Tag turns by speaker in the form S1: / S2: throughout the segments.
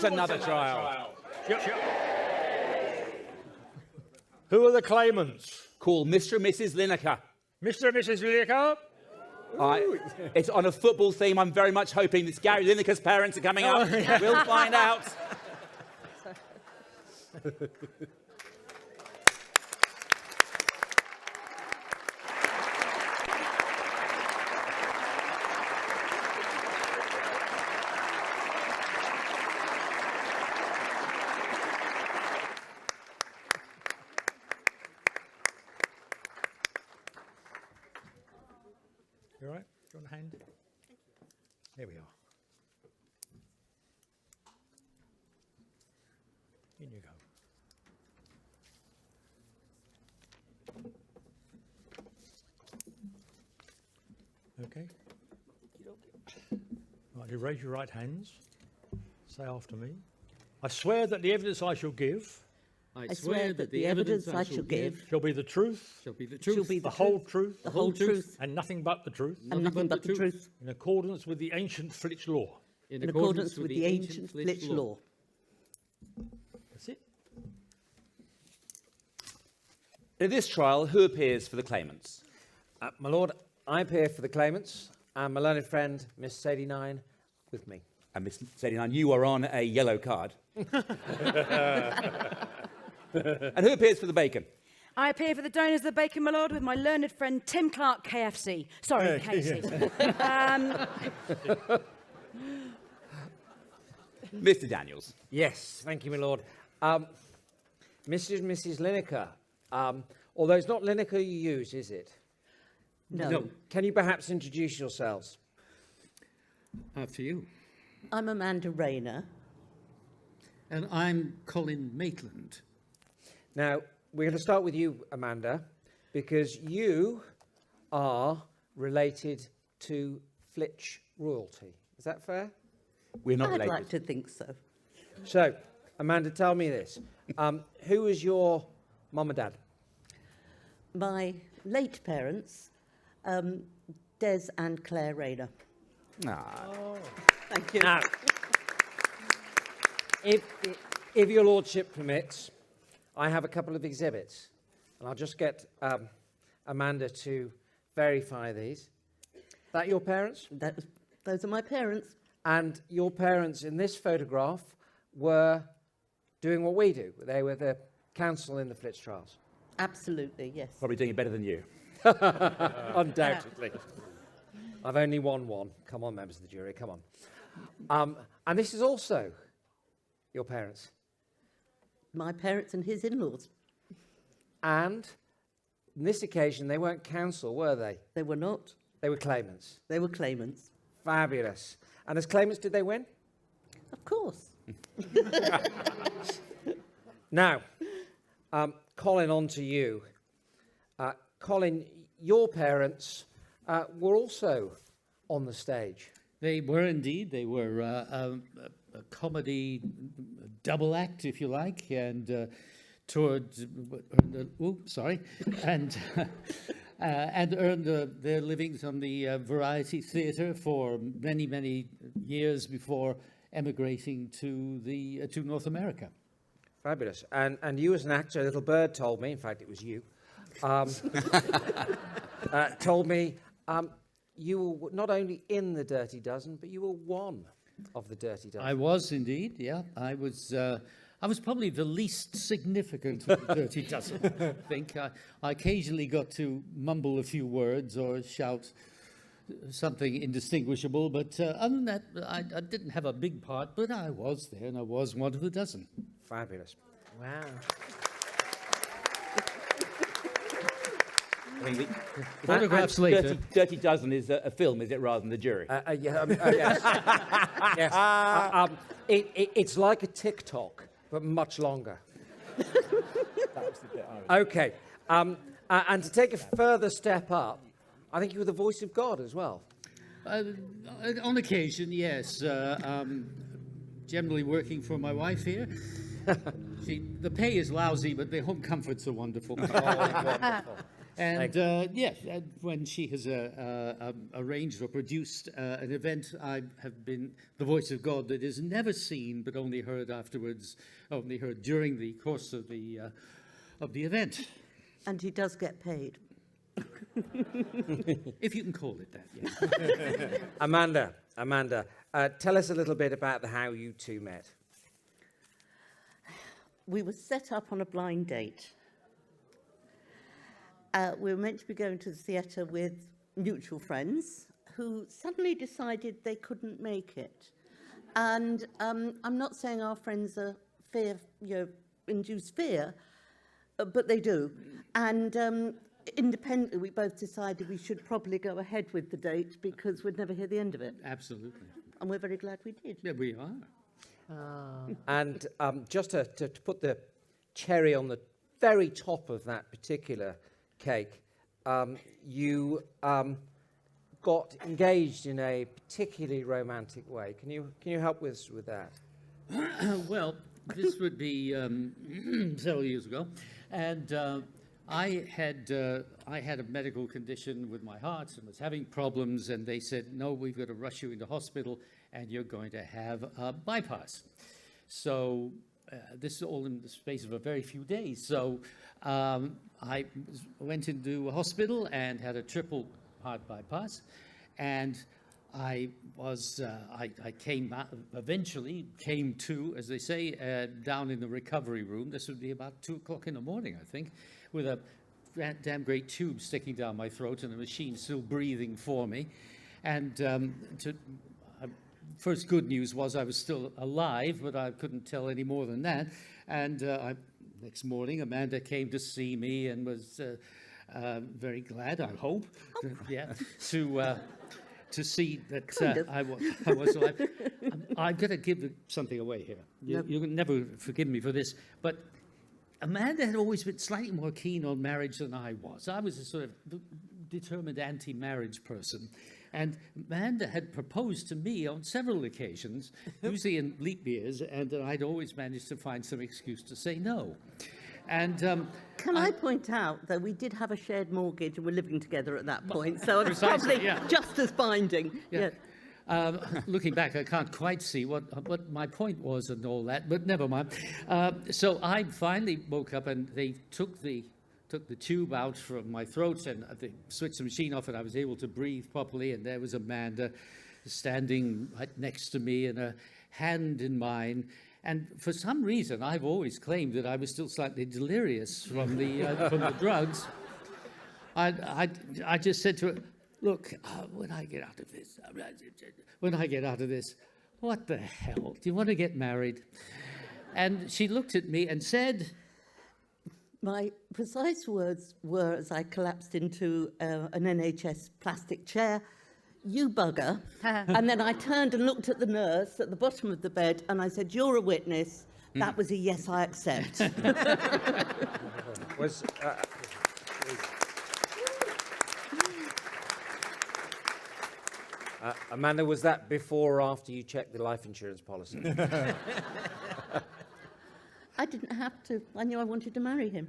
S1: What's another trial?
S2: Who are the claimants?
S1: Call Mr. and Mrs. Lineker.
S2: Mr. and Mrs. Lineker?
S1: It's on a football theme. I'm very much hoping that Gary Lineker's parents are coming up. We'll find out.
S2: You all right? Do you want a hand? There we are. In you go. Okay. Right, you raise your right hands. Say after me. I swear that the evidence I shall give
S3: I swear that the evidence I shall give
S2: shall be the truth,
S3: shall be the truth,
S2: the whole truth,
S3: the whole truth,
S2: and nothing but the truth,
S3: and nothing but the truth,
S2: in accordance with the ancient Flitch law.
S3: in accordance with the ancient Flitch law.
S2: That's it.
S1: In this trial, who appears for the claimants?
S4: My lord, I appear for the claimants, and my learned friend, Miss Sadie Nine, with me.
S1: And Miss Sadie Nine, you are on a yellow card. And who appears for the bacon?
S5: I appear for the donors of the bacon, my lord, with my learned friend Tim Clark, KFC. Sorry, KFC.
S1: Mr. Daniels.
S4: Yes, thank you, my lord. Mr. and Mrs. Lineker, although it's not Lineker you use, is it?
S3: No.
S4: Can you perhaps introduce yourselves?
S3: After you.
S6: I'm Amanda Rayner.
S3: And I'm Colin Maitland.
S4: Now, we're going to start with you, Amanda, because you are related to Flitch royalty. Is that fair?
S1: We're not
S6: I'd
S1: related.
S6: like to think so.
S4: So, Amanda, tell me this. Who was your mum and dad?
S6: My late parents, Des and Claire Rayner. Thank you.
S4: Now, if your lordship permits, I have a couple of exhibits, and I'll just get Amanda to verify these. That your parents?
S6: Those are my parents.
S4: And your parents in this photograph were doing what we do. They were the counsel in the Flitch trials.
S6: Absolutely, yes.
S1: Probably doing it better than you.
S4: Undoubtedly. I've only won one. Come on, members of the jury, come on. And this is also your parents.
S6: My parents and his in-laws.
S4: And on this occasion, they weren't counsel, were they?
S6: They were not.
S4: They were claimants.
S6: They were claimants.
S4: Fabulous. And as claimants, did they win?
S6: Of course.
S4: Now, Colin, on to you. Colin, your parents were also on the stage.
S3: They were indeed. They were a comedy double act, if you like, and toured. And earned their livings on the variety theatre for many, many years before emigrating to North America.
S4: Fabulous. And you as an actor, Little Bird told me, in fact, it was you, told me you were not only in the Dirty Dozen, but you were one of the Dirty Dozen.
S3: I was indeed, yeah. I was probably the least significant of the Dirty Dozen, I think. I occasionally got to mumble a few words or shout something indistinguishable, but other than that, I didn't have a big part, but I was there, and I was one of the dozen.
S4: Fabulous. Wow.
S1: I mean,
S3: Photographs later.
S1: Dirty Dozen is a film, is it, rather than the jury?
S4: Yes. Yes. It's like a TikTok, but much longer. Okay. And to take a further step up, I think you were the voice of God as well.
S3: On occasion, yes. Generally working for my wife here. The pay is lousy, but the home comforts are wonderful.
S4: Oh, wonderful.
S3: And yes, when she has arranged or produced an event, I have been the voice of God that is never seen but only heard afterwards, only heard during the course of the event.
S6: And he does get paid.
S3: If you can call it that, yes.
S4: Amanda, tell us a little bit about how you two met.
S6: We were set up on a blind date. We were meant to be going to the theatre with mutual friends who suddenly decided they couldn't make it. And I'm not saying our friends are induce fear, but they do. And independently, we both decided we should probably go ahead with the date because we'd never hear the end of it.
S3: Absolutely.
S6: And we're very glad we did.
S3: Yeah, we are.
S4: And just to put the cherry on the very top of that particular cake, you got engaged in a particularly romantic way. Can you help us with that?
S3: Well, this would be several years ago, and I had a medical condition with my heart and was having problems, and they said, no, we've got to rush you into hospital, and you're going to have a bypass. So this is all in the space of a very few days. So I went into a hospital and had a triple heart bypass, and I eventually came to, as they say, down in the recovery room. This would be about 2 o'clock in the morning, I think, with a damn great tube sticking down my throat and a machine still breathing for me. And first good news was I was still alive, but I couldn't tell any more than that. And next morning, Amanda came to see me and was very glad, I hope, to see that I was alive. I'm going to give something away here. You can never forgive me for this, but Amanda had always been slightly more keen on marriage than I was. I was a sort of determined anti-marriage person. And Amanda had proposed to me on several occasions, usually in leap years, and I'd always managed to find some excuse to say no. And
S6: Can I point out that we did have a shared mortgage and we're living together at that point, so it's probably just as binding.
S3: Yeah. Looking back, I can't quite see what my point was and all that, but never mind. So I finally woke up and they took the tube out from my throat and they switched the machine off and I was able to breathe properly, and there was Amanda standing right next to me and a hand in mine. And for some reason, I've always claimed that I was still slightly delirious from the drugs. I just said to her, look, when I get out of this, what the hell? Do you want to get married? And she looked at me and said...
S6: My precise words were, as I collapsed into an NHS plastic chair, you bugger. And then I turned and looked at the nurse at the bottom of the bed and I said, you're a witness. That was a yes, I accept.
S4: Amanda, was that before or after you checked the life insurance policy?
S6: I didn't have to. I knew I wanted to marry him.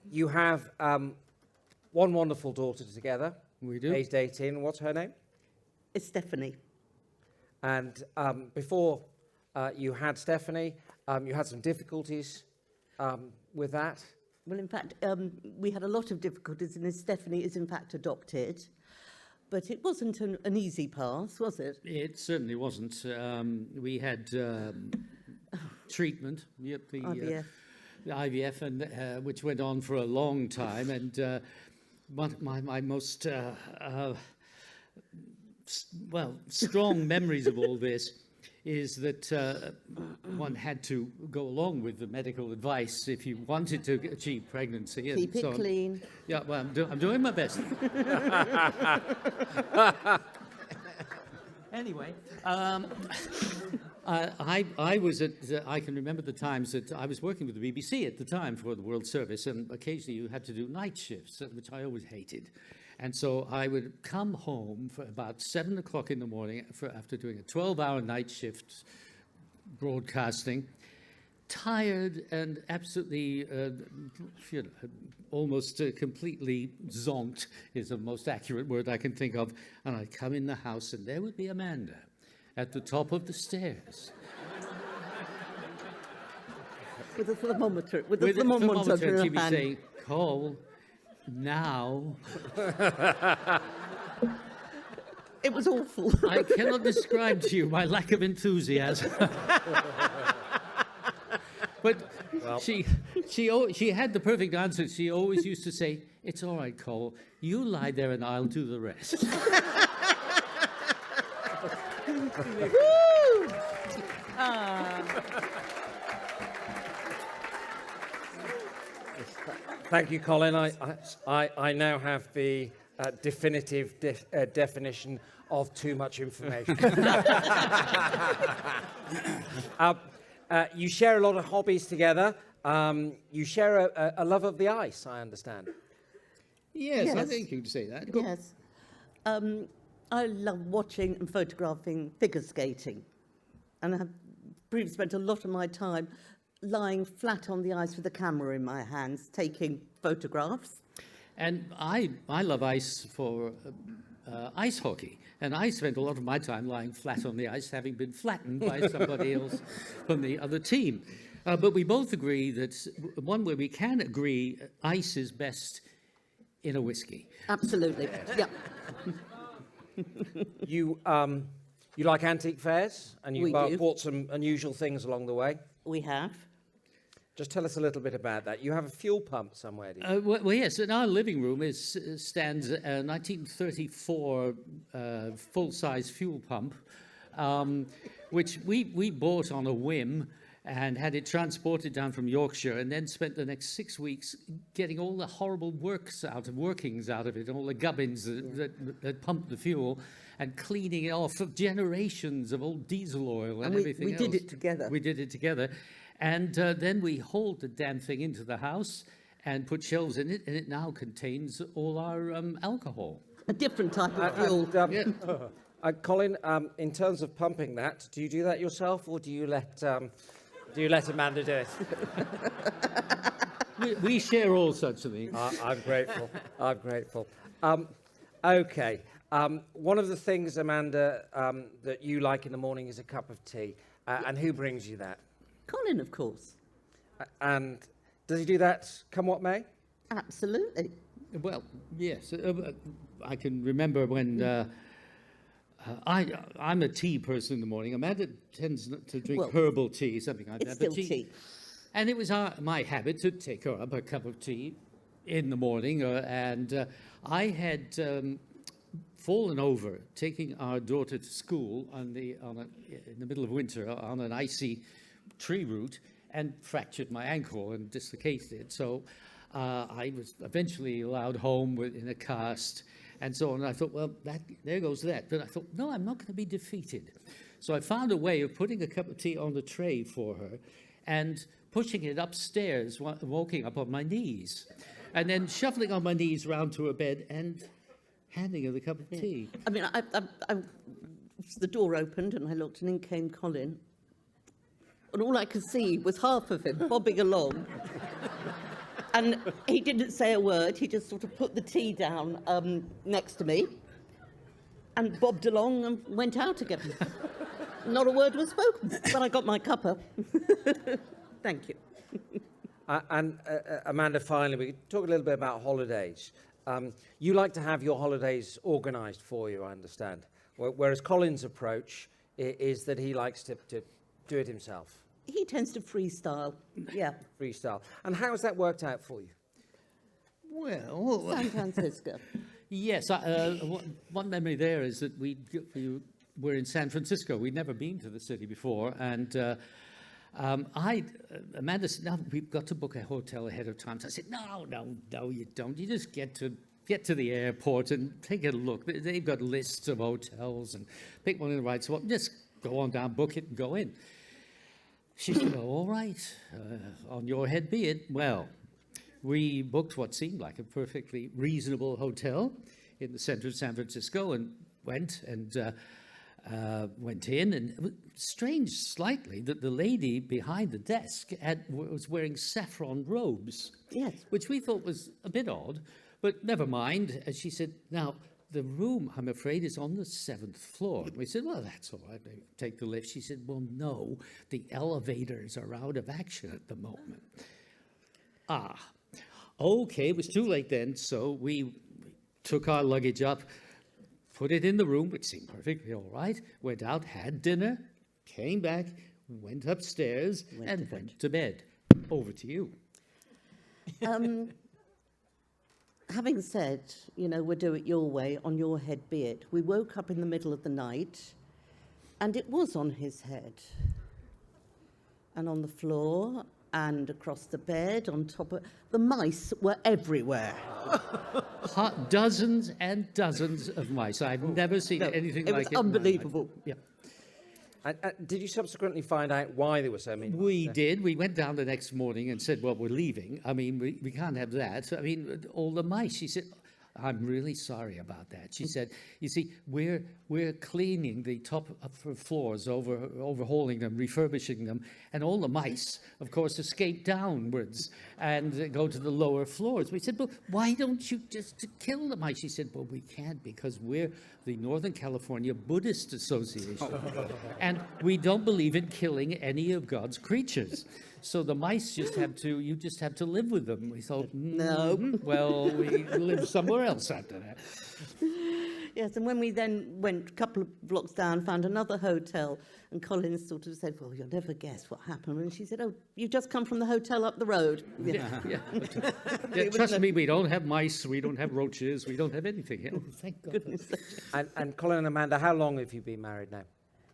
S4: You have one wonderful daughter together.
S3: We do.
S4: Aged 18. What's her name?
S6: It's Stephanie.
S4: And before you had Stephanie, you had some difficulties with that.
S6: Well, in fact, we had a lot of difficulties, and Stephanie is in fact adopted. But it wasn't an easy path, was it?
S3: It certainly wasn't. We had treatment, the IVF, and which went on for a long time. And my most strong memories of all this is that one had to go along with the medical advice if you wanted to achieve pregnancy.
S6: Keep it clean.
S3: Yeah, well, I'm doing my best. Anyway, I was at, I can remember the times that I was working with the BBC at the time for the World Service, and occasionally you had to do night shifts, which I always hated. And so I would come home for about 7 o'clock in the morning after doing a 12-hour night shift broadcasting, tired and absolutely, almost completely zonked is the most accurate word I can think of. And I'd come in the house and there would be Amanda at the top of the stairs.
S6: With a thermometer.
S3: With a thermometer,
S6: in her
S3: she'd be
S6: hand.
S3: saying, Cole, now.
S6: It was awful.
S3: I cannot describe to you my lack of enthusiasm. But she had the perfect answer. She always used to say, "It's all right, Cole. You lie there and I'll do the rest."
S4: Thank you, Colin. I now have the definitive definition of too much information. You share a lot of hobbies together. You share a love of the ice, I understand.
S3: Yes, I
S6: Yes.
S3: think you'd say that.
S6: Yes. I love watching and photographing figure skating. And I've previously spent a lot of my time lying flat on the ice with a camera in my hands, taking photographs.
S3: And I love ice for ice hockey. And I spent a lot of my time lying flat on the ice, having been flattened by somebody else from the other team. But we both agree that one way we can agree, ice is best in a whiskey.
S6: Absolutely. Yeah.
S4: You like antique fairs, and
S6: We
S4: you've
S6: do.
S4: bought some unusual things along the way.
S6: We have.
S4: Just tell us a little bit about that. You have a fuel pump somewhere, do you?
S3: Well, yes, in our living room stands a 1934 full-size fuel pump, which we bought on a whim and had it transported down from Yorkshire, and then spent the next 6 weeks getting all the horrible workings out of it, all the gubbins that pumped the fuel, and cleaning it off of generations of old diesel oil and everything
S6: we
S3: else.
S6: did it together.
S3: We did it together. And then we hauled the damn thing into the house and put shelves in it, and it now contains all our alcohol.
S6: A different type of fuel.
S4: Colin, in terms of pumping that, do you do that yourself, or do you let Amanda do it?
S3: We share all such things.
S4: I'm grateful. I'm grateful. Okay. One of the things, Amanda, that you like in the morning is a cup of tea. And who brings you that?
S6: Colin, of course.
S4: And does he do that come what may?
S6: Absolutely.
S3: Well, yes. I can remember when I'm a tea person in the morning. Amanda tends to drink herbal tea, something like
S6: It's
S3: that. But
S6: still tea.
S3: And it was my habit to take her up a cup of tea in the morning. And I had fallen over taking our daughter to school in the middle of winter on an icy tree root, and fractured my ankle and dislocated it. So I was eventually allowed home in a cast and so on. And I thought, well, there goes that. But I thought, no, I'm not going to be defeated. So I found a way of putting a cup of tea on the tray for her and pushing it upstairs, walking up on my knees, and then shuffling on my knees round to her bed and handing her the cup of tea.
S6: I mean, the door opened and I looked, and in came Colin. And all I could see was half of him bobbing along. And he didn't say a word. He just sort of put the tea down next to me and bobbed along and went out again. Not a word was spoken, but I got my cuppa. Thank you.
S4: Amanda, finally, we could talk a little bit about holidays. You like to have your holidays organised for you, I understand. Whereas Colin's approach is that he likes to do it himself.
S6: He tends to freestyle. Yeah.
S4: Freestyle. And how has that worked out for you?
S3: Well,
S6: San Francisco.
S3: yes. One memory there is that we were in San Francisco. We'd never been to the city before, and Amanda said, "No, we've got to book a hotel ahead of time." So I said, "No, you don't. You just get to the airport and take a look. They've got lists of hotels, and pick one in the right spot. Just go on down, book it, and go in." She said, "Oh, all right, on your head be it." Well, we booked what seemed like a perfectly reasonable hotel in the center of San Francisco and went, and went in, and it was strange slightly that the lady behind the desk was wearing saffron robes.
S6: Yes.
S3: Which we thought was a bit odd, but never mind. And she said, now, the room, I'm afraid, is on the 7th floor. And we said, well, that's all right, take the lift. She said, well, no, the elevators are out of action at the moment. Okay, it was too late then, so we took our luggage up, put it in the room, which seemed perfectly all right, went out, had dinner, came back, went upstairs, and went to bed. Over to you.
S6: Having said, we'll do it your way, on your head be it, we woke up in the middle of the night, and it was on his head. And on the floor, and across the bed, on top of... The mice were everywhere.
S3: Dozens and dozens of mice. I've never seen anything like it.
S6: It was unbelievable.
S3: Yeah.
S4: Did you subsequently find out why there were so many?
S3: We did. We went down the next morning and said, well, we're leaving. I mean, we can't have that. I mean, all the mice. She said, I'm really sorry about that. She said, you see, we're cleaning the top floors, overhauling them, refurbishing them, and all the mice, of course, escape downwards and go to the lower floors. We said, well, why don't you just kill the mice? She said, well, we can't because we're the Northern California Buddhist Association, and we don't believe in killing any of God's creatures. So the mice you just have to live with them. We thought, no. Well, we lived somewhere else after that.
S6: Yes, and when we then went a couple of blocks down, found another hotel, and Colin sort of said, well, you'll never guess what happened. And she said, oh, you've just come from the hotel up the road.
S3: Yeah. Trust me, we don't have mice, we don't have roaches, we don't have anything. Oh, thank God.
S6: Goodness.
S4: And Colin and Amanda, how long have you been married now?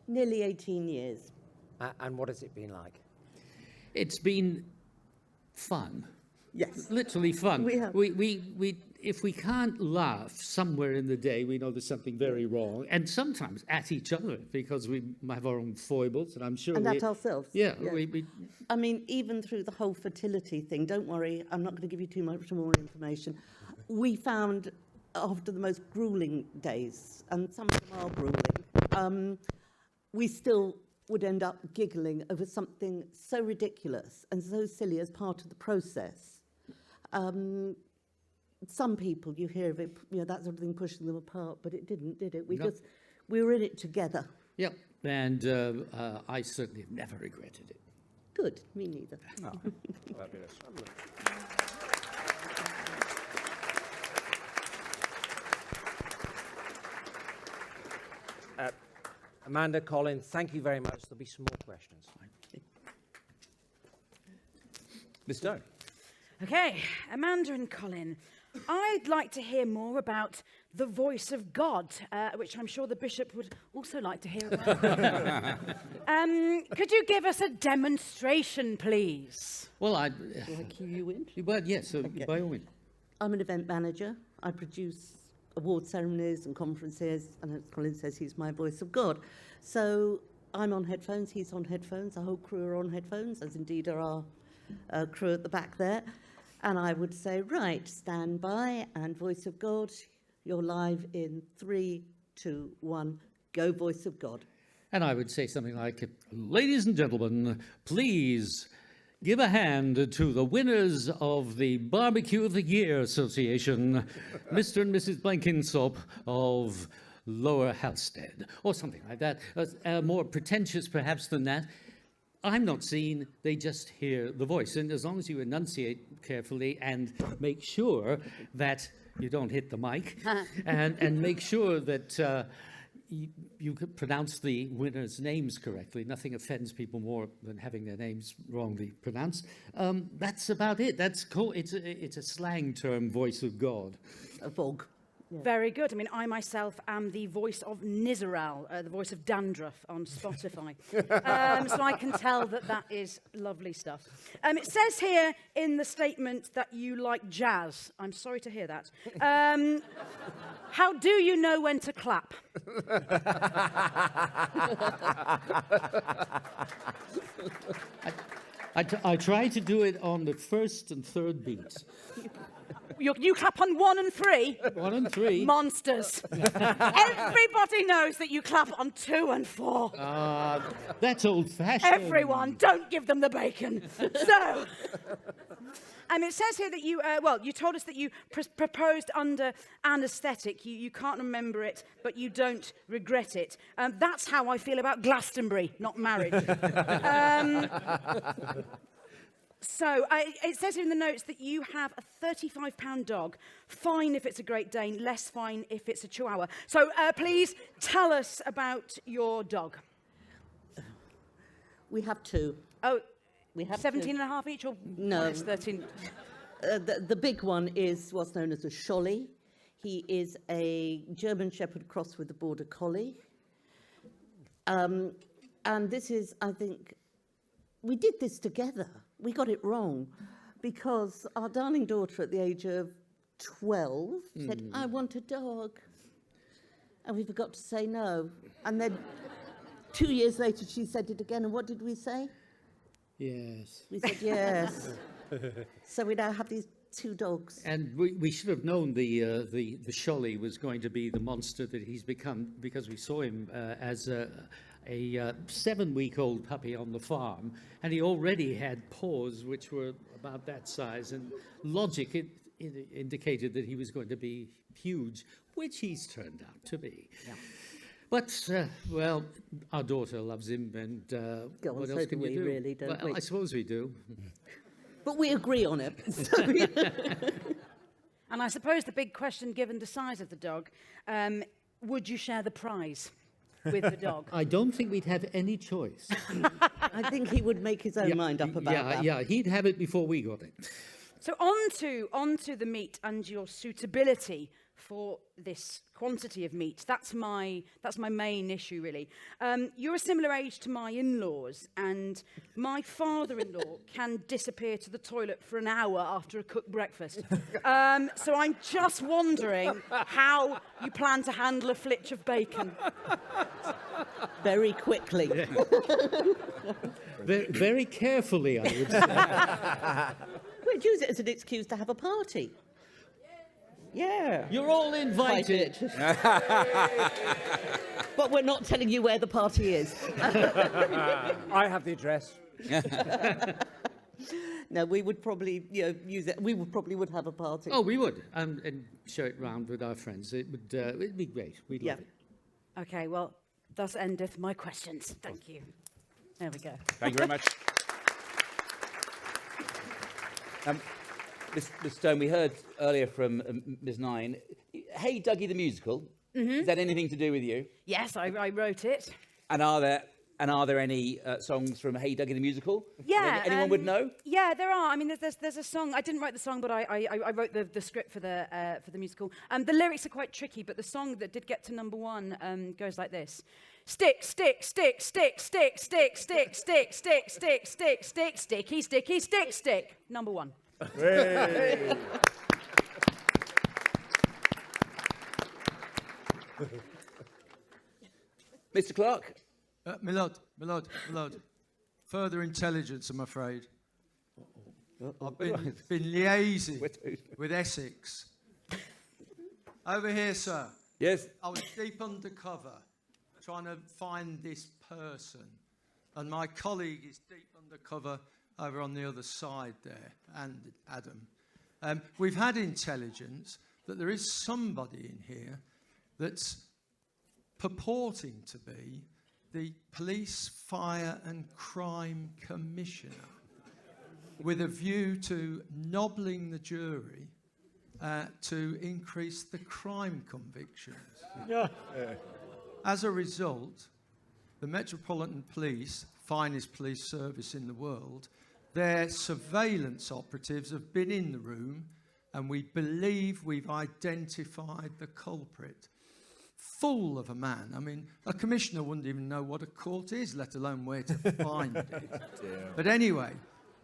S6: Nearly 18 years.
S4: And what has it been like?
S3: It's been fun.
S6: Yes.
S3: Literally fun.
S6: We have.
S3: If we can't laugh somewhere in the day, we know there's something very wrong, and sometimes at each other because we have our own foibles, and I'm sure.
S6: And at ourselves.
S3: Yeah.
S6: I mean, even through the whole fertility thing, don't worry, I'm not going to give you too much more information. We found after the most grueling days, and some of them are grueling, we still would end up giggling over something so ridiculous and so silly as part of the process. Some people, you hear of it, that sort of thing pushing them apart, but it didn't, did it? We were in it together.
S3: Yeah, and I certainly have never regretted it.
S6: Good, me neither.
S4: Oh, fabulous. Amanda, Colin, thank you very much. There'll be some more questions. Ms. Stone.
S5: Okay, Amanda and Colin, I'd like to hear more about the voice of God, which I'm sure the bishop would also like to hear about. Could you give us a demonstration, please?
S3: Well,
S6: Do I cue you in?
S3: Well, yes, by all means.
S6: I'm an event manager. I produce award ceremonies and conferences, and as Colin says, he's my voice of God. So I'm on headphones, he's on headphones, our whole crew are on headphones, as indeed are our crew at the back there. And I would say, right, stand by, and voice of God, you're live in 3, 2, 1, go, voice of God.
S3: And I would say something like, ladies and gentlemen, please give a hand to the winners of the Barbecue of the Year Association, Mr. and Mrs. Blenkinsop of Lower Halstead, or something like that. More pretentious, perhaps, than that. I'm not seen, they just hear the voice. And as long as you enunciate carefully and make sure that you don't hit the mic, and make sure that you could pronounce the winners' names correctly. Nothing offends people more than having their names wrongly pronounced. That's about it. That's cool. It's a slang term, voice of God.
S6: A VOG.
S5: Yeah. Very good. I mean, I myself am the voice of Nizoral, the voice of dandruff on Spotify. So I can tell that is lovely stuff. It says here in the statement that you like jazz. I'm sorry to hear that. How do you know when to clap?
S3: I try to do it on the first and third beats.
S5: You clap on 1 and 3.
S3: 1 and 3.
S5: Monsters. Everybody knows that you clap on 2 and 4.
S3: That's old-fashioned.
S5: Everyone, don't give them the bacon. So, it says here that you, you told us that you proposed under anaesthetic. You can't remember it, but you don't regret it. That's how I feel about Glastonbury, not marriage. So, it says in the notes that you have a £35 dog. Fine if it's a Great Dane, less fine if it's a Chihuahua. So, please tell us about your dog.
S6: We have 2.
S5: Oh,
S6: We have
S5: 17 and a half each, or
S6: No.
S5: one is 13?
S6: The big one is what's known as a Scholly. He is a German Shepherd crossed with a Border Collie. And this is, I think, we did this together. We got it wrong because our darling daughter at the age of 12 said, I want a dog. And we forgot to say no. And then 2 years later, she said it again. And what did we say?
S3: Yes.
S6: We said yes. So we now have these 2 dogs.
S3: And we should have known the Scholly was going to be the monster that he's become, because we saw him as a 7-week-old puppy on the farm, and he already had paws which were about that size, and logic it indicated that he was going to be huge, which he's turned out to be. Yeah. But, well, our daughter loves him, and what else can you do?
S6: Really, don't
S3: well,
S6: we?
S3: I suppose we do.
S6: But we agree on it.
S5: And I suppose the big question, given the size of the dog, would you share the prize with the dog?
S3: I don't think we'd have any choice.
S6: I think he would make his own mind up about that.
S3: Yeah, he'd have it before we got it.
S5: So on to the meat and your suitability for this quantity of meat. That's my main issue, really. You're a similar age to my in-laws, and my father-in-law can disappear to the toilet for an hour after a cooked breakfast. So I'm just wondering how you plan to handle a flitch of bacon.
S6: Very quickly.
S3: Very, very carefully, I would say.
S6: We'd use it as an excuse to have a party. Yeah.
S3: You're all invited.
S6: But we're not telling you where the party is.
S4: I have the address.
S6: No, we would probably use it. We would have a party.
S3: Oh, we would, and share it round with our friends. It'd be great. We'd love it.
S5: Okay, well, thus endeth my questions. Thank you. There we go.
S1: Thank you very much. Ms. Stone, we heard earlier from Ms. Nine. Hey, Dougie the musical. Is that anything to do with you?
S5: Yes, I wrote it.
S1: And are there any songs from Hey, Dougie the musical?
S5: Yeah.
S1: Anyone would know?
S5: Yeah, there are. I mean, there's a song. I didn't write the song, but I wrote the script for the musical. The lyrics are quite tricky, but the song that did get to #1 goes like this. Stick, stick, stick, stick, stick, stick, stick, stick, stick, stick, stick, stick, sticky, sticky, stick, stick. #1.
S1: Mr. Clark?
S7: My lord. Further intelligence, I'm afraid. I've been liaising with Essex. Over here, sir.
S1: Yes.
S7: I was deep undercover trying to find this person. And my colleague is deep undercover over on the other side there, and Adam. We've had intelligence that there is somebody in here that's purporting to be the Police, Fire and Crime Commissioner with a view to nobbling the jury to increase the crime convictions. As a result, the Metropolitan Police, finest police service in the world, their surveillance operatives have been in the room, and we believe we've identified the culprit. Fool of a man. I mean, a commissioner wouldn't even know what a court is, let alone where to find it. But anyway,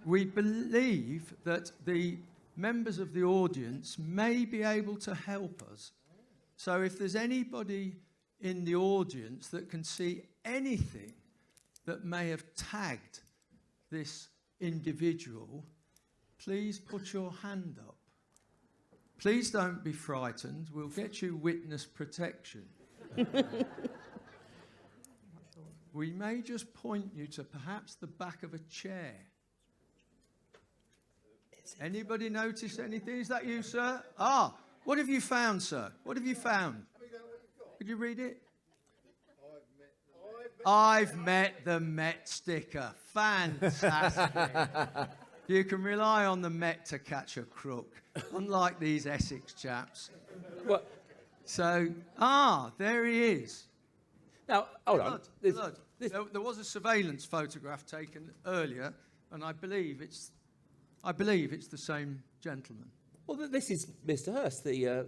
S7: we believe that the members of the audience may be able to help us. So if there's anybody in the audience that can see anything that may have tagged this individual, please put your hand up. Please don't be frightened. We'll get you witness protection. We may just point you to perhaps the back of a chair. Anybody notice anything? Is that you, sir? Ah, what have you found, sir? What have you found? Could you read it? I've met the Met sticker. Fantastic. You can rely on the Met to catch a crook, unlike these Essex chaps.
S1: What?
S7: So, there he is.
S1: Now, hold on.
S7: Blood. There was a surveillance photograph taken earlier, and I believe it's the same gentleman.
S1: Well, this is Mr. Hurst, the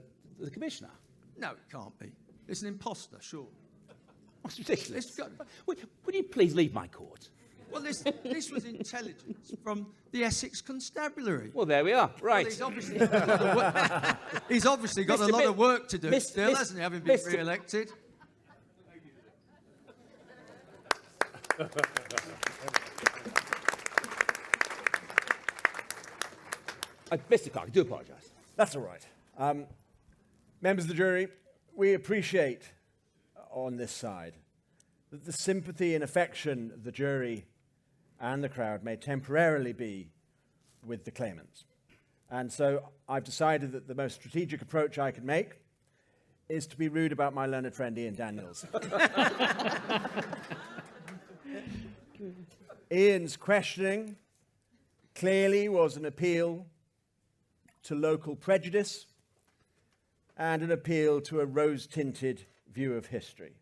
S1: commissioner.
S7: No, it can't be. It's an imposter, sure.
S1: That's ridiculous.
S7: Let's go.
S1: Would you please leave my court?
S7: Well, this was intelligence from the Essex Constabulary.
S1: Well, there we are. Right.
S7: Well, he's obviously got a lot of work to do still, hasn't he, having been re-elected?
S1: Mr. Clark, I do apologise.
S8: That's all right. Members of the jury, we appreciate on this side that the sympathy and affection of the jury and the crowd may temporarily be with the claimants. And so I've decided that the most strategic approach I can make is to be rude about my learned friend Ian Daniels. Ian's questioning clearly was an appeal to local prejudice and an appeal to a rose-tinted view of history.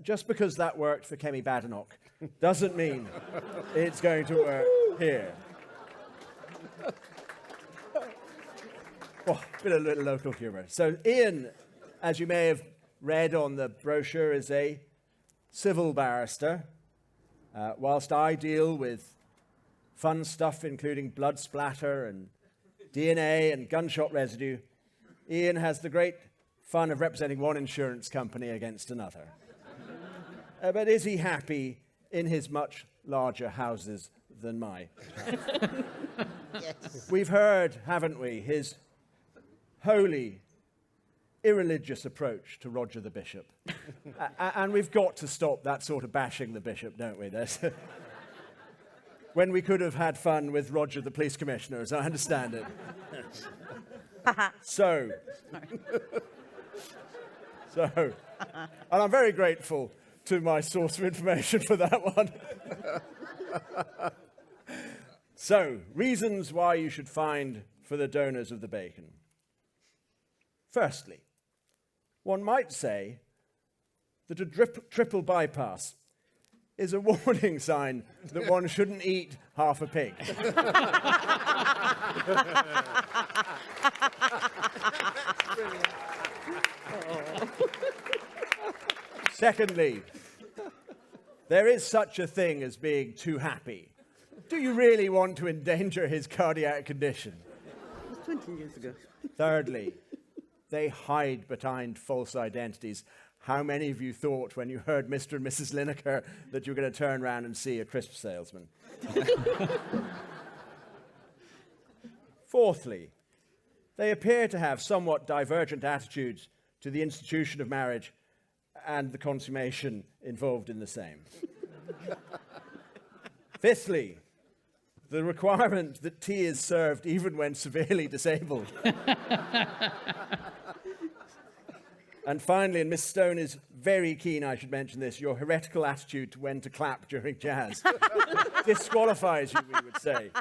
S8: Just because that worked for Kemi Badenoch doesn't mean it's going to work here. Oh, bit of little local humour. So Ian, as you may have read on the brochure, is a civil barrister, whilst I deal with fun stuff including blood splatter and DNA and gunshot residue. Ian has the great fun of representing one insurance company against another. But is he happy in his much larger houses than mine?
S6: Yes.
S8: We've heard, haven't we, his holy, irreligious approach to Roger the Bishop. And we've got to stop that sort of bashing the bishop, don't we? When we could have had fun with Roger the police commissioner, as I understand it. So, and I'm very grateful to my source of information for that one. So, reasons why you should find for the donors of the bacon. Firstly, one might say that a triple bypass is a warning sign that one shouldn't eat half a pig. Secondly, there is such a thing as being too happy. Do you really want to endanger his cardiac condition?
S6: It was 20 years ago.
S8: Thirdly, they hide behind false identities. How many of you thought when you heard Mr. and Mrs. Lineker that you were going to turn around and see a crisp salesman? Fourthly, they appear to have somewhat divergent attitudes to the institution of marriage and the consummation involved in the same. Fifthly, the requirement that tea is served even when severely disabled. And finally, and Miss Stone is very keen, I should mention this, your heretical attitude to when to clap during jazz disqualifies you, we would say.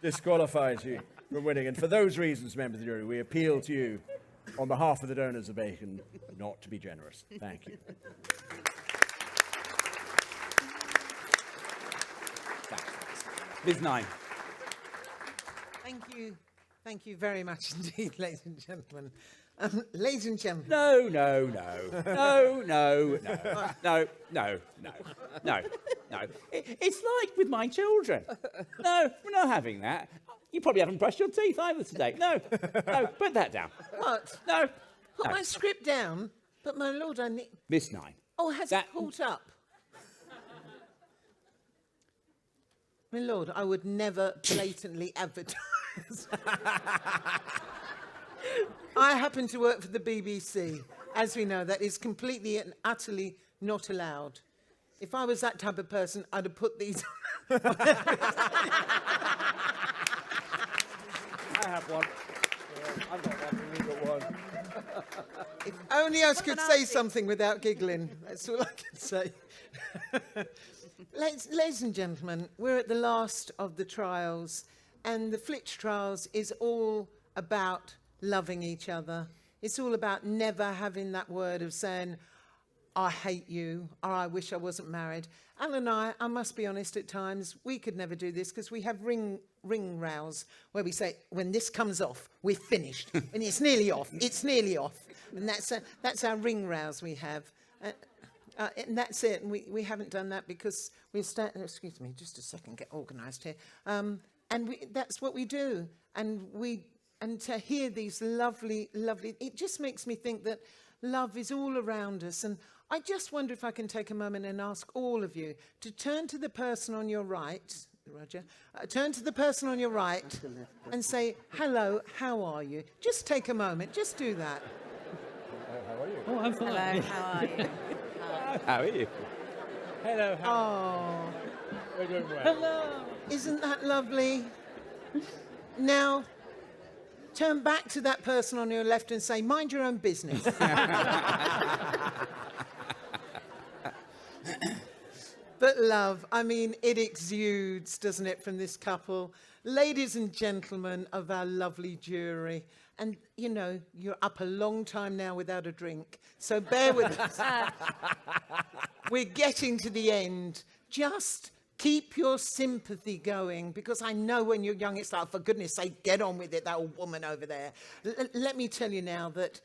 S8: Disqualifies you from winning. And for those reasons, members of the jury, we appeal to you on behalf of the donors of bacon not to be generous. Thank you.
S1: Ms. Nine.
S9: Thank you. Thank you very much indeed, ladies and gentlemen. Ladies and gentlemen.
S1: No. It's like with my children. No, we're not having that. You probably haven't brushed your teeth either today. No, put that down.
S9: What?
S1: No.
S9: Put my script down, but my lord, I need...
S1: Miss Nine.
S9: Oh, has it caught up? My lord, I would never blatantly advertise. I happen to work for the BBC. As we know, that is completely and utterly not allowed. If I was that type of person, I'd have put these...
S8: I have one. I've got one. We've got one.
S9: If only I could say something without giggling. That's all I can say. Ladies and gentlemen, we're at the last of the trials, and the Flitch trials is all about loving each other. It's all about never having that word of saying, I hate you, or I wish I wasn't married. Alan and I must be honest, at times, we could never do this because we have ring rows where we say, when this comes off, we're finished. And it's nearly off, it's nearly off. And that's our ring rows we have. And that's it. And we haven't done that because we've excuse me, just a second, get organised here. And that's what we do. And to hear these lovely, it just makes me think that love is all around us. And I just wonder if I can take a moment and ask all of you to turn to the person on your right, Roger, turn to the person on your right and say, hello, how are you? Just take a moment, just do that.
S8: How are you?
S3: Oh, I'm fine.
S5: Hello, how are you?
S1: How are you?
S8: Hello.
S9: Oh,
S8: We're doing well.
S3: Hello.
S9: isn't that lovely? Now, turn back to that person on your left and say, mind your own business. But love, I mean, it exudes, doesn't it, from this couple? Ladies and gentlemen of our lovely jury, and, you know, you're up a long time now without a drink, so bear with us. We're getting to the end. Just keep your sympathy going, because I know when you're young, it's like, for goodness sake, get on with it, that old woman over there. Let me tell you now that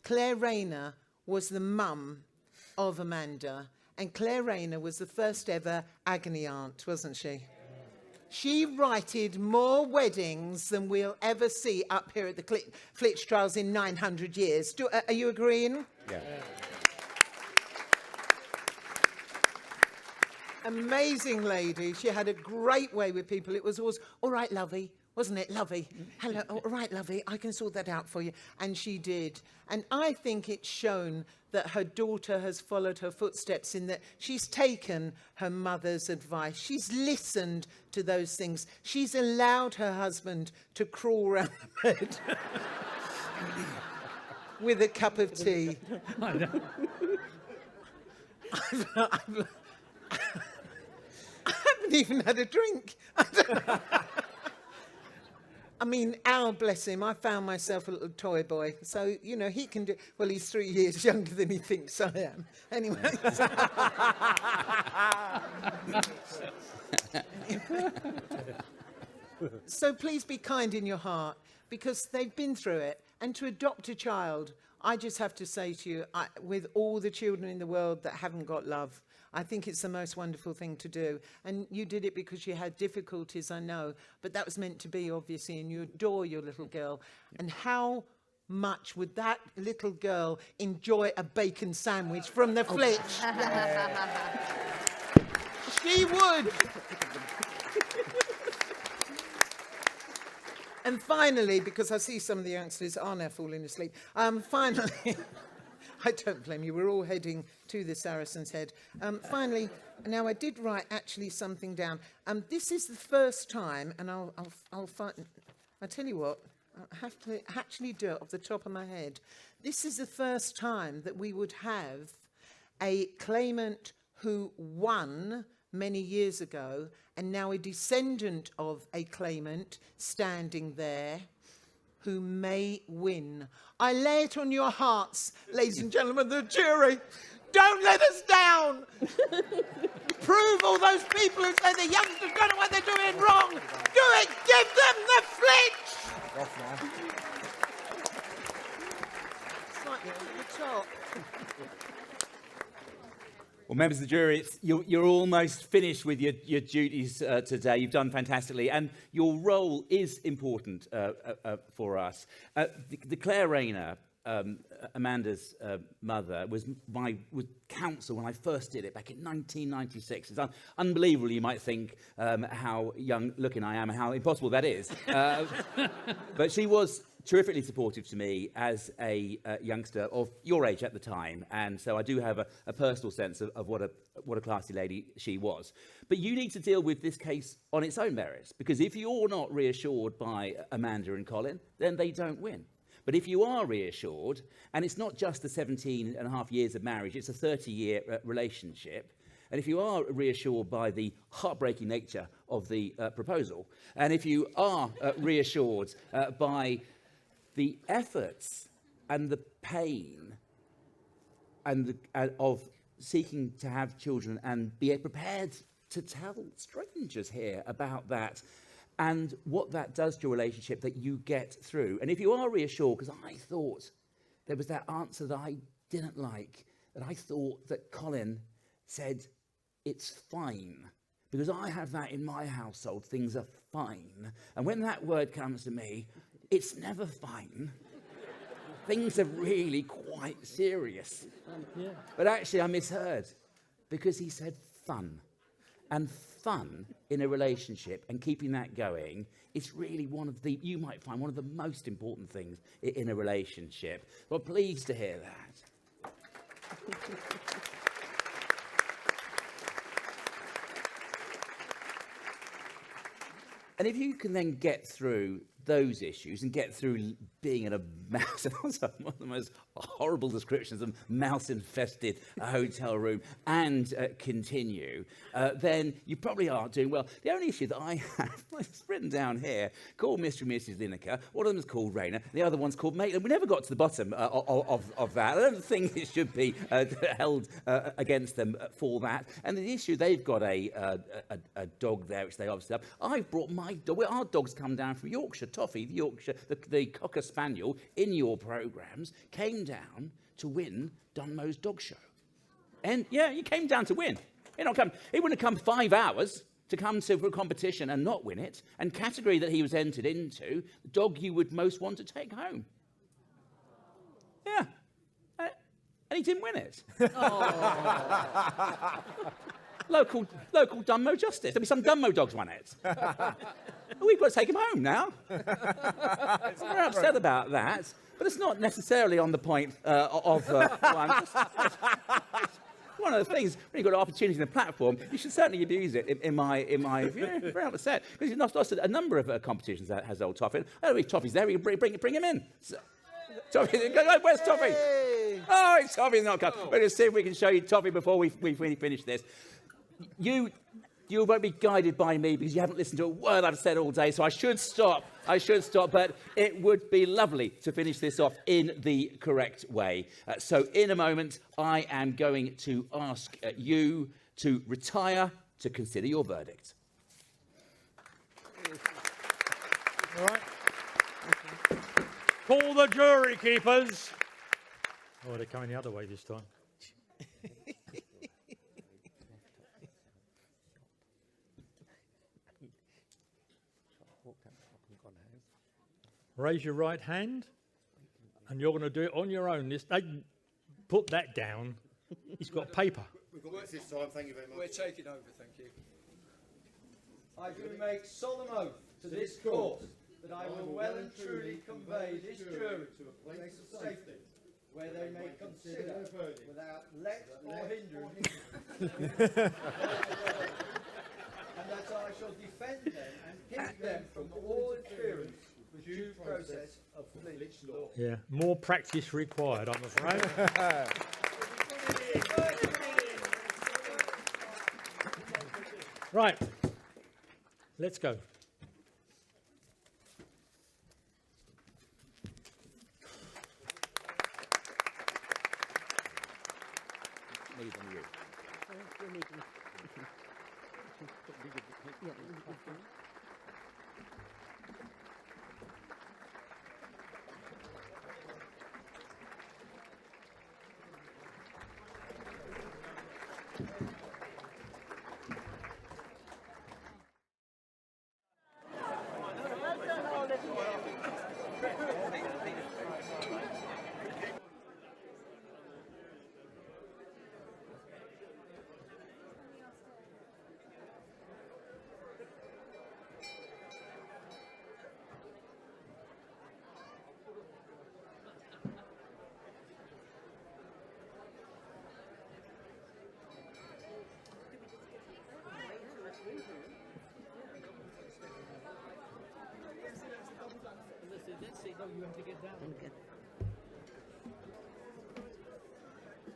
S9: Claire Rayner was the mum of Amanda, and Claire Rayner was the first ever agony aunt, wasn't she? She righted more weddings than we'll ever see up here at the Flitch trials in 900 years. Are you agreeing?
S1: Yeah.
S9: Amazing lady. She had a great way with people. It was always, all right, lovey, wasn't it? Lovey. Hello, all right, lovey, I can sort that out for you. And she did. And I think it's shown that her daughter has followed her footsteps in that she's taken her mother's advice. She's listened to those things. She's allowed her husband to crawl around the bed with a cup of tea.
S3: I know.
S9: I haven't even had a drink. I mean, Al, bless him, I found myself a little toy boy. So, you know, he can do... Well, he's 3 years younger than he thinks I am. Anyway. So please be kind in your heart, because they've been through it. And to adopt a child, I just have to say to you, with all the children in the world that haven't got love, I think it's the most wonderful thing to do. And you did it because you had difficulties, I know, but that was meant to be, obviously, and you adore your little girl. And how much would that little girl enjoy a bacon sandwich from the Flitch? She would. And finally, because I see some of the youngsters are now falling asleep, finally... I don't blame you. We're all heading to the Saracen's Head. Finally, now I did write actually something down. This is the first time, and I'll tell you what, I have to actually do it off the top of my head. This is the first time that we would have a claimant who won many years ago, and now a descendant of a claimant standing there who may win. I lay it on your hearts, ladies and gentlemen, the jury. Don't let us down. Prove all those people who say the youngsters don't know what they're doing wrong. Do it. Give them the Flitch.
S8: Off now.
S9: Slightly over the top.
S1: Well, members of the jury, you're almost finished with your duties today. You've done fantastically, and your role is important for us. The Claire Rayner Amanda's mother was my counsel when I first did it back in 1996. It's unbelievable, you might think, how young looking I am and how impossible that is. But she was terrifically supportive to me as a youngster of your age at the time, and so I do have a personal sense of what a classy lady she was. But you need to deal with this case on its own merits, because if you're not reassured by Amanda and Colin, then they don't win. But if you are reassured, and it's not just the 17 and a half years of marriage, it's a 30-year relationship, and if you are reassured by the heartbreaking nature of the proposal, and if you are reassured by the efforts and the pain and of seeking to have children and be prepared to tell strangers here about that and what that does to your relationship that you get through. And if you are reassured, because I thought there was that answer that I didn't like, that I thought that Colin said, it's fine. Because I have that in my household, things are fine. And when that word comes to me, it's never fine. Things are really quite serious.
S3: Yeah.
S1: But actually I misheard, because he said fun. And fun in a relationship and keeping that going is really one of the, you might find, one of the most important things in a relationship. Well, pleased to hear that. And if you can then get through those issues and get through being in a mouse, one of the most horrible descriptions of mouse-infested hotel room, and continue, then you probably are doing well. The only issue that I have, it's written down here, called Mr. and Mrs. Lineker, one of them is called Rayner, the other one's called Maitland. We never got to the bottom of that. I don't think it should be held against them for that. And the issue, they've got a dog there, which they obviously have. I've brought my dog. Well, our dogs come down from Yorkshire. Toffee, the Cocker Spaniel, in your programmes, came down to win Dunmow's dog show. And yeah, he came down to win. He wouldn't have come 5 hours to come to a competition and not win it. And category that he was entered into, the dog you would most want to take home. Yeah. And he didn't win it. Local Dunmow justice. There'll be some Dunmow dogs won it. We've got to take him home now. We're upset about that, but it's not necessarily on the point of one. One of the things, when you've got an opportunity in the platform, you should certainly abuse it, in my view. Very upset, because he's lost a number of competitions that has old Toffee. Oh, if Toffee's there, you bring him in. So, Toffee, where's Toffee?
S9: Hey.
S1: Oh, it's Toffee's not come. We're going to see if we can show you Toffee before we finish this. You won't be guided by me because you haven't listened to a word I've said all day, so I should stop, but it would be lovely to finish this off in the correct way. So in a moment, I am going to ask you to retire to consider your verdict.
S2: All right. Call the jury keepers. Oh, they're coming the other way this time. Raise your right hand, and you're going to do it on your own. Put that down. He's got paper.
S10: We've got work this time, thank you very much.
S7: We're taking over, thank you. I do make solemn oath to this court that I will well and truly convey this jury to a place of safety where they may consider without let or hindrance and that I shall defend them and keep them from all interference with due process of Flitch law.
S2: Yeah, more practice required, I'm afraid. Right, let's go.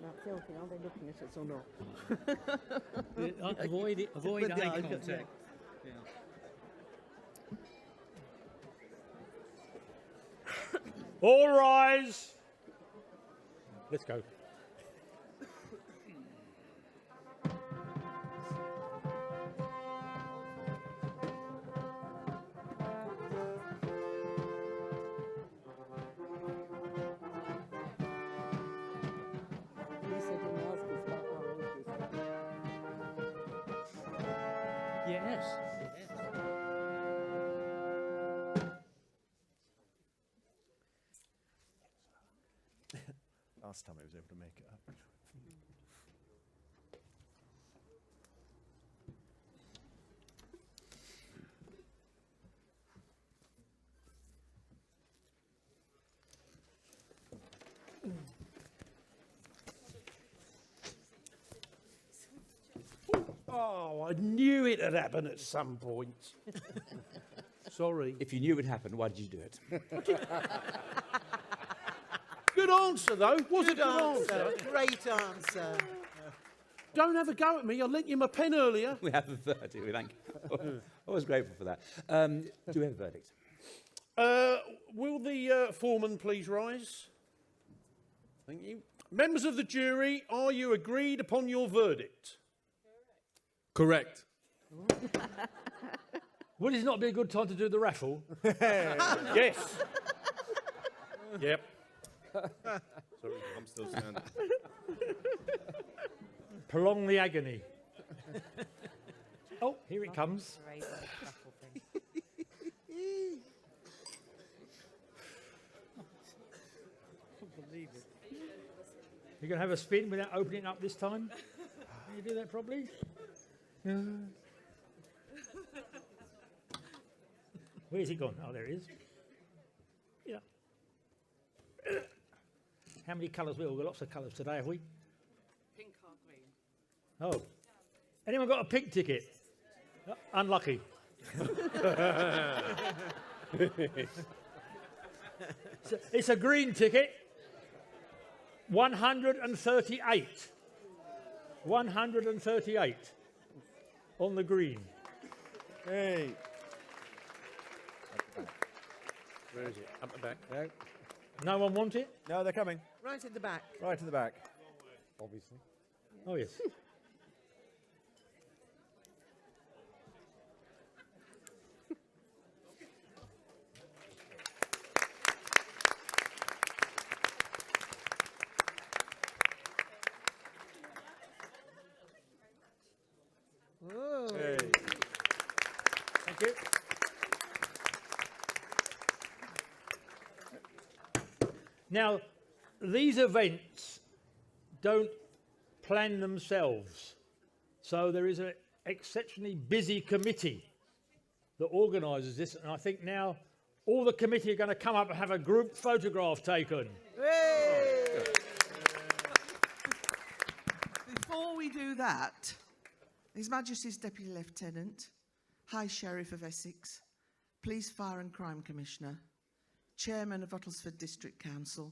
S6: Now, filthy, are they looking at us or not?
S3: Avoid eye
S6: Yeah,
S3: contact.
S2: All rise. Let's go.
S6: At least they didn't ask us about how old we were.
S3: Yes.
S8: Last time I was able to make it up.
S11: Oh, I knew it had happened at some point. Sorry.
S1: If you knew it would happen, why did you do it?
S11: Good answer, though. Was it
S9: Good
S11: good
S9: answer.
S11: answer?
S9: Great answer.
S11: Don't have a go at me. I lent you my pen earlier.
S1: We have a verdict. We thank you. Always grateful for that. Do we have a verdict?
S11: Will the foreman please rise? Thank you. Members of the jury, are you agreed upon your verdict?
S12: Correct.
S2: Would it not be a good time to do the raffle?
S11: Yes. Yep.
S12: Sorry, I'm still standing.
S2: Prolong the agony. Oh, here it comes. You're going to have a spin without opening it up this time? Can you do that properly? Where's it gone? Oh, there it is. Yeah. How many colours? We've all got lots of colours today, have we?
S13: Pink or green?
S2: Oh. Anyone got a pink ticket? Unlucky. It's a green ticket. 138. 138 on the green.
S8: Hey.
S11: Where is it? Up the back.
S8: No,
S2: No one want it?
S8: no, they're coming.
S9: Right at the back.
S8: Right to the back.
S11: Obviously.
S2: Oh, yes.
S9: Oh.
S8: Hey.
S2: Thank you. Now, these events don't plan themselves. So there is an exceptionally busy committee that organises this. And I think now all the committee are going to come up and have a group photograph taken.
S9: Hey!
S13: Before we do that, His Majesty's Deputy Lieutenant, High Sheriff of Essex, Police, Fire and Crime Commissioner, Chairman of Uttlesford District Council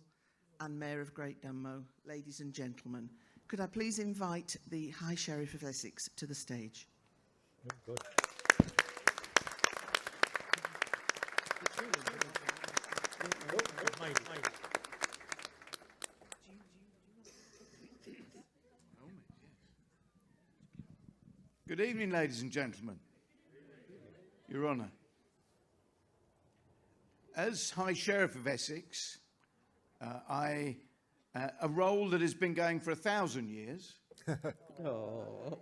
S13: and Mayor of Great Dunmow, ladies and gentlemen, could I please invite the High Sheriff of Essex to the stage?
S2: Oh, God.
S10: Good evening, ladies and gentlemen. Your Honour. As High Sheriff of Essex, a role that has been going for 1,000 years.
S3: Oh.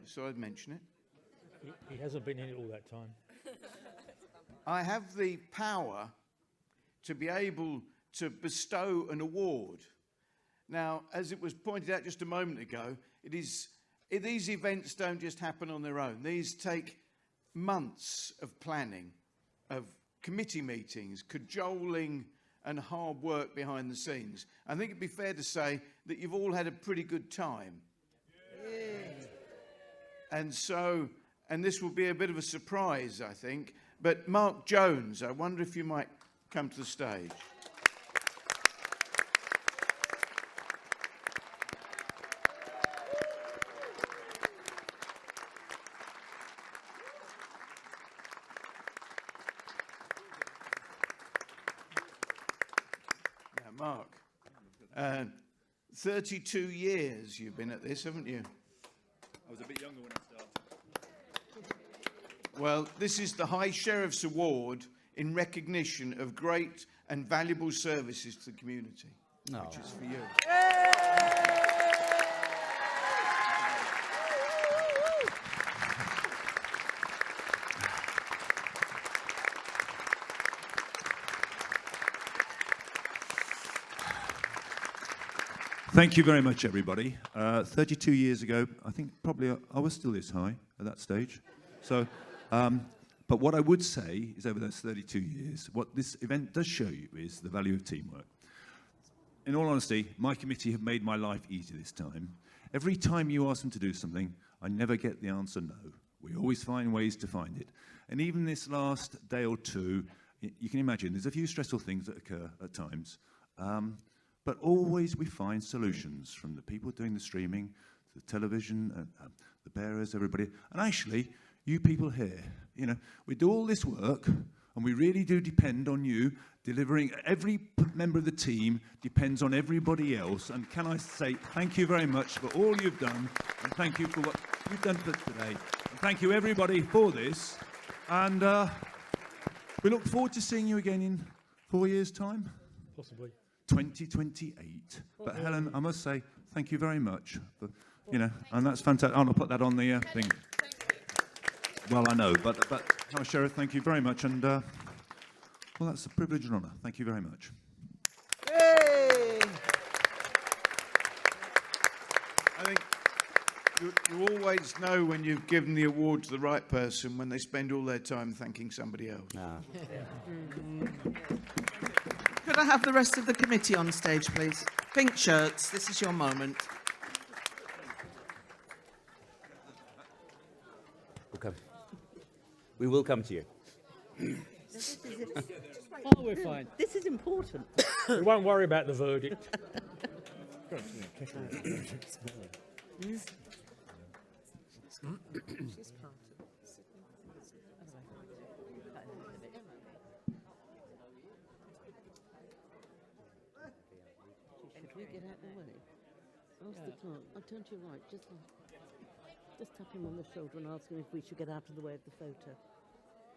S10: So I'd mention it.
S2: He hasn't been in it all that time.
S10: I have the power to be able to bestow an award. Now, as it was pointed out just a moment ago, these events don't just happen on their own. These take months of planning, of committee meetings, cajoling and hard work behind the scenes. I think it'd be fair to say that you've all had a pretty good time. And this will be a bit of a surprise, I think. But Mark Jones, I wonder if you might come to the stage. Now, Mark, 32 years you've been at this, haven't you?
S12: I was a bit younger when I started.
S10: Well, this is the High Sheriff's Award in recognition of great and valuable services to the community, which is for you.
S12: Thank you very much, everybody. 32 years ago, I think probably I was still this high at that stage. So, but what I would say is over those 32 years, what this event does show you is the value of teamwork. In all honesty, my committee have made my life easy this time. Every time you ask them to do something, I never get the answer no. We always find ways to find it. And even this last day or two, you can imagine there's a few stressful things that occur at times. But always we find solutions, from the people doing the streaming, to the television, the bearers, everybody. And actually, you people here, you know, we do all this work, and we really do depend on you delivering. Every member of the team depends on everybody else. And can I say thank you very much for all you've done, and thank you for what you've done for today. And thank you, everybody, for this. And we look forward to seeing you again in 4 years' time.
S2: Possibly.
S12: 2028. But Helen, I must say, thank you very much. For, you know, and that's fantastic. I'll put that on the thing. Well, I know, but High Sheriff, thank you very much. And, well, that's a privilege and honour. Thank you very much.
S9: Yay!
S10: I think you always know when you've given the award to the right person when they spend all their time thanking somebody else.
S13: Could I have the rest of the committee on stage, please? Pink shirts, this is your moment.
S1: We will come to you.
S3: Oh, we're fine.
S6: This is important.
S2: We won't worry about the verdict.
S6: Should we get out of the way? Ask the clerk. I'll turn to your right. Just tap him on the shoulder and ask him if we should get out of the way of the photo.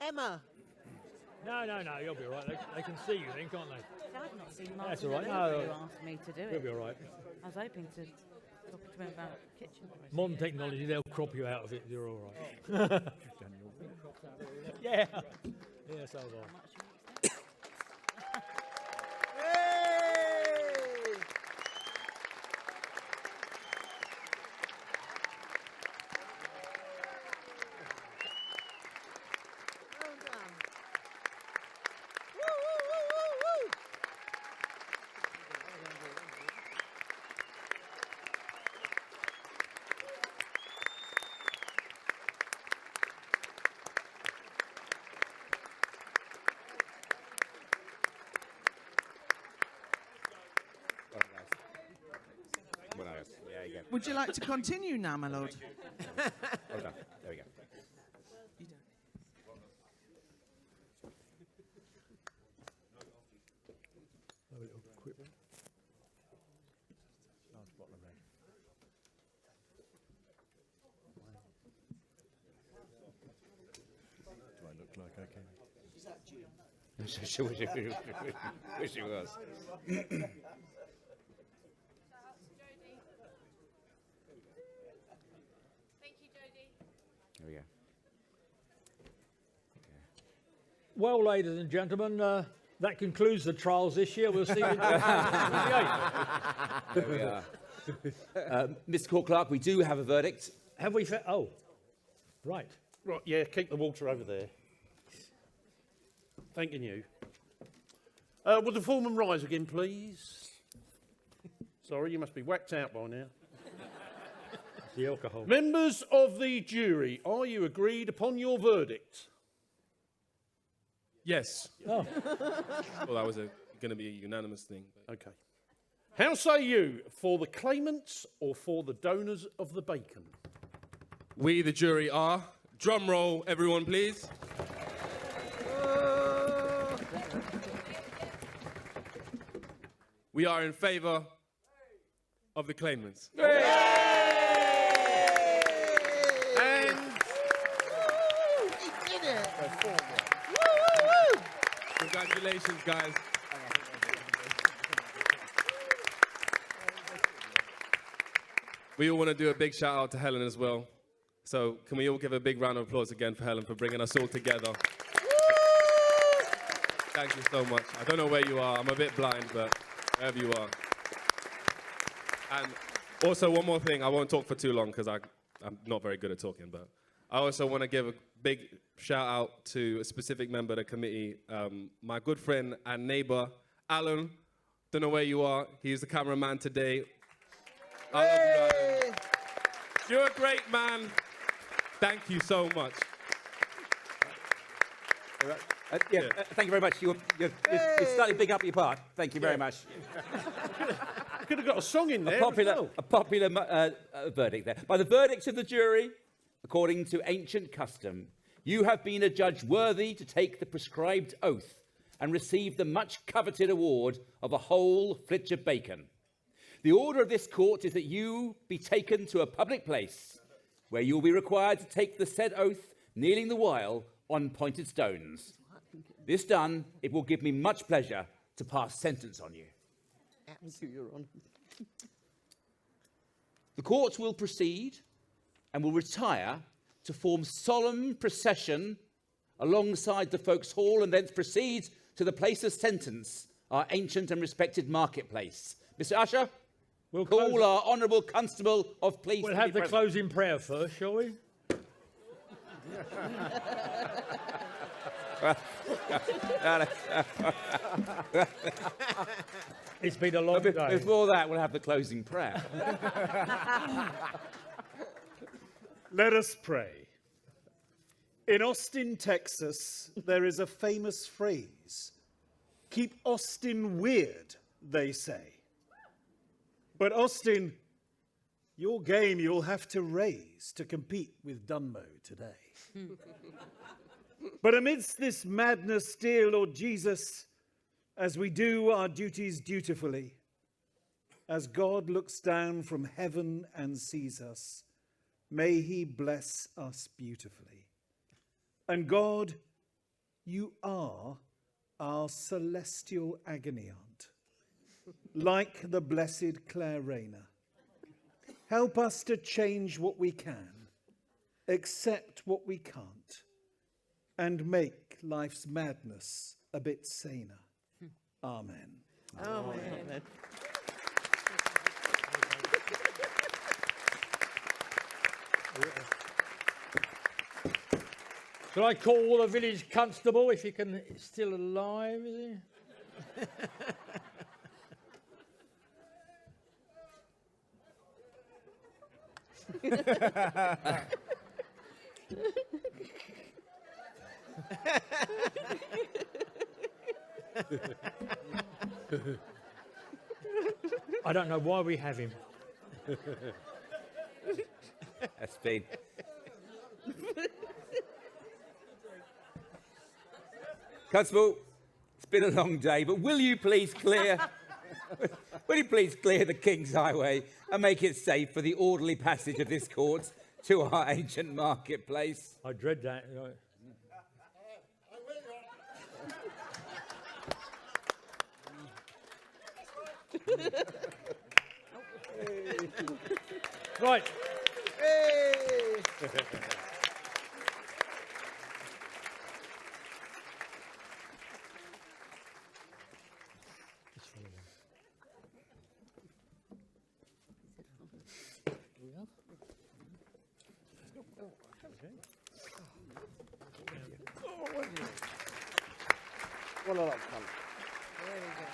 S9: Emma.
S2: No, you'll be all right. They can see you then, can't they?
S5: I've not seen
S2: That's
S5: Martin
S2: all right.
S5: Dillon
S2: No,
S5: who asked me to do it.
S2: you'll be all right.
S5: I was hoping to talk to him about kitchen.
S2: Modern technology, they'll crop you out of it. You're all right. Yeah. Yeah, so have I.
S13: Would you like to continue now, my lord?
S1: Well done. There we go.
S13: You don't.
S2: Have a little quick one. Last bottle of red.
S12: Do I look like I can?
S1: Wish it was. There we go.
S2: Well, ladies and gentlemen, that concludes the trials this year. We'll see you in 2028.
S1: There we are. Mr. Court Clerk, we do have a verdict.
S2: Have we? Oh, right.
S11: Right, yeah, keep the water over there. Thanking you. Would the foreman rise again, please? Sorry, you must be whacked out by now.
S2: The alcohol.
S11: Members of the jury, are you agreed upon your verdict?
S14: Yes.
S2: Oh.
S14: Well, that was going to be a unanimous thing. But.
S11: Okay. How say you, for the claimants or for the donors of the bacon?
S14: We, the jury, are. Drum roll, everyone, please. We are in favour of the claimants. And
S9: He did it.
S14: congratulations, guys. We all want to do a big shout out to Helen as well. So can we all give a big round of applause again for Helen for bringing us all together? Thank you so much. I don't know where you are. I'm a bit blind, but wherever you are. And also one more thing. I won't talk for too long because I'm not very good at talking, but I also want to give a big shout out to a specific member of the committee, my good friend and neighbor, Alan. Don't know where you are. He's the cameraman today. I love you, Alan. You're a great man. Thank you so much.
S1: Thank you very much. You're slightly big up your part. Thank you very much.
S11: Could have got a song in there.
S1: A popular verdict there. By the verdicts of the jury, according to ancient custom, you have been adjudged worthy to take the prescribed oath and receive the much coveted award of a whole flitch of bacon. The order of this court is that you be taken to a public place where you will be required to take the said oath, kneeling the while on pointed stones. This done, it will give me much pleasure to pass sentence on you.
S6: Thank you, Your Honour.
S1: The court will proceed and will retire to form solemn procession alongside the Folks' Hall and thence proceed to the place of sentence, our ancient and respected marketplace. Mr. Usher, we'll call our Honourable Constable of Police.
S2: We'll have the closing prayer first, shall we? It's been a long day.
S1: Before that, we'll have the closing prayer.
S15: Let us pray. In Austin, Texas, there is a famous phrase, keep Austin weird, they say. But Austin, your game you'll have to raise to compete with Dunmow today. But amidst this madness, dear Lord Jesus, as we do our duties dutifully, as God looks down from heaven and sees us, may he bless us beautifully. And God, you are our celestial agony aunt, like the blessed Claire Rayner. Help us to change what we can, accept what we can't, and make life's madness a bit saner. Amen.
S9: Amen.
S2: Shall I call the village constable if he can still alive, is he? I don't know why we have him.
S1: That's been. Constable, it's been a long day, but will you please clear the King's Highway and make it safe for the orderly passage of this court to our ancient marketplace?
S2: I dread that. Right.
S9: Hey.
S4: What a lot of fun.
S9: There we go.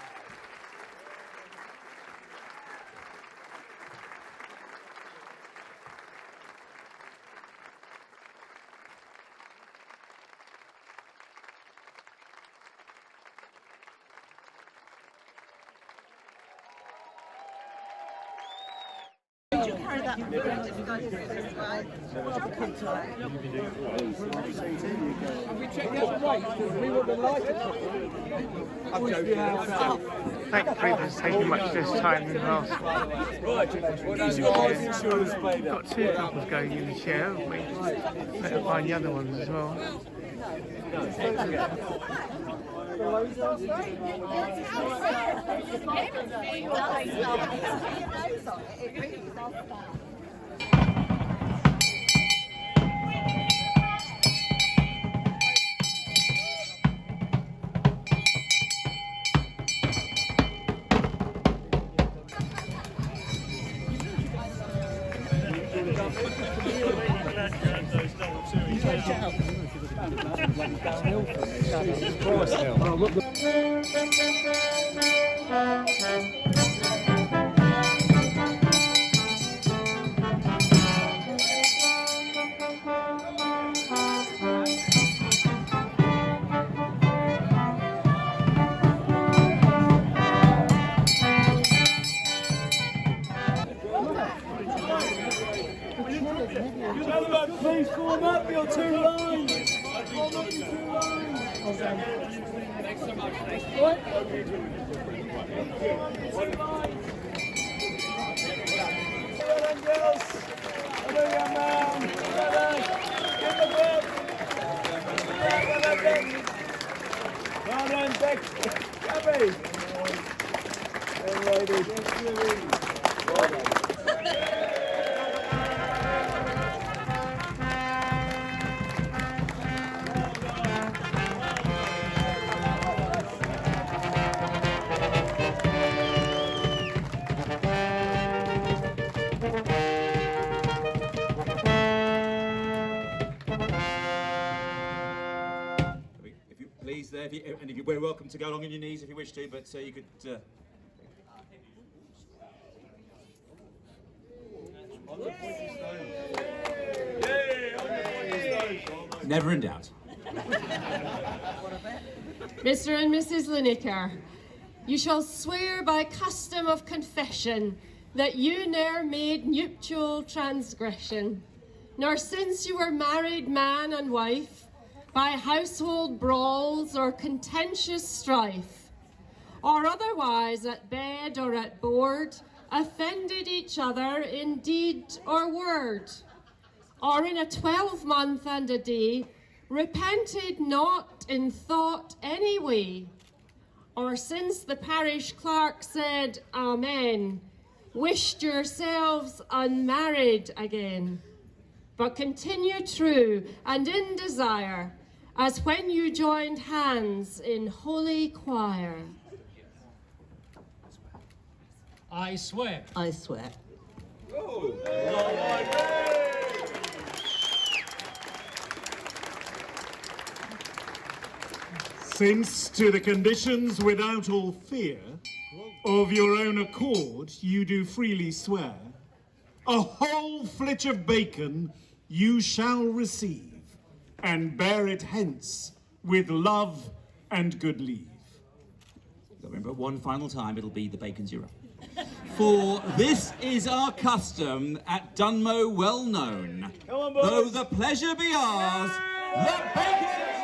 S16: Thank you for taking much less time than last. We've got 2 couples going in the chair, haven't we? Better find the other ones as well.
S17: Please form up your 2 lines. Form up your 2 lines. Thanks so much. What? Well done, girls. Well done, young man. Well done. Give them up. Well done, Beck. Gabby. Well, ladies. Well done.
S18: There, and if you're very welcome to go along on your knees if you wish to, but you could. Never in doubt.
S19: Mr. and Mrs. Lineker, you shall swear by custom of confession that you ne'er made nuptial transgression, nor since you were married man and wife, by household brawls or contentious strife, or otherwise at bed or at board, offended each other in deed or word, or in a 12-month and a day, repented not in thought any way, or since the parish clerk said Amen, wished yourselves unmarried again, but continue true and in desire, as when you joined hands in holy choir.
S3: I swear.
S6: I swear.
S20: Since to the conditions without all fear, of your own accord you do freely swear, a whole flitch of bacon you shall receive, and bear it hence with love and good leave.
S18: Remember, one final time, it'll be the bacon 0. For this is our custom at Dunmow well known. Though the pleasure be ours, the bacon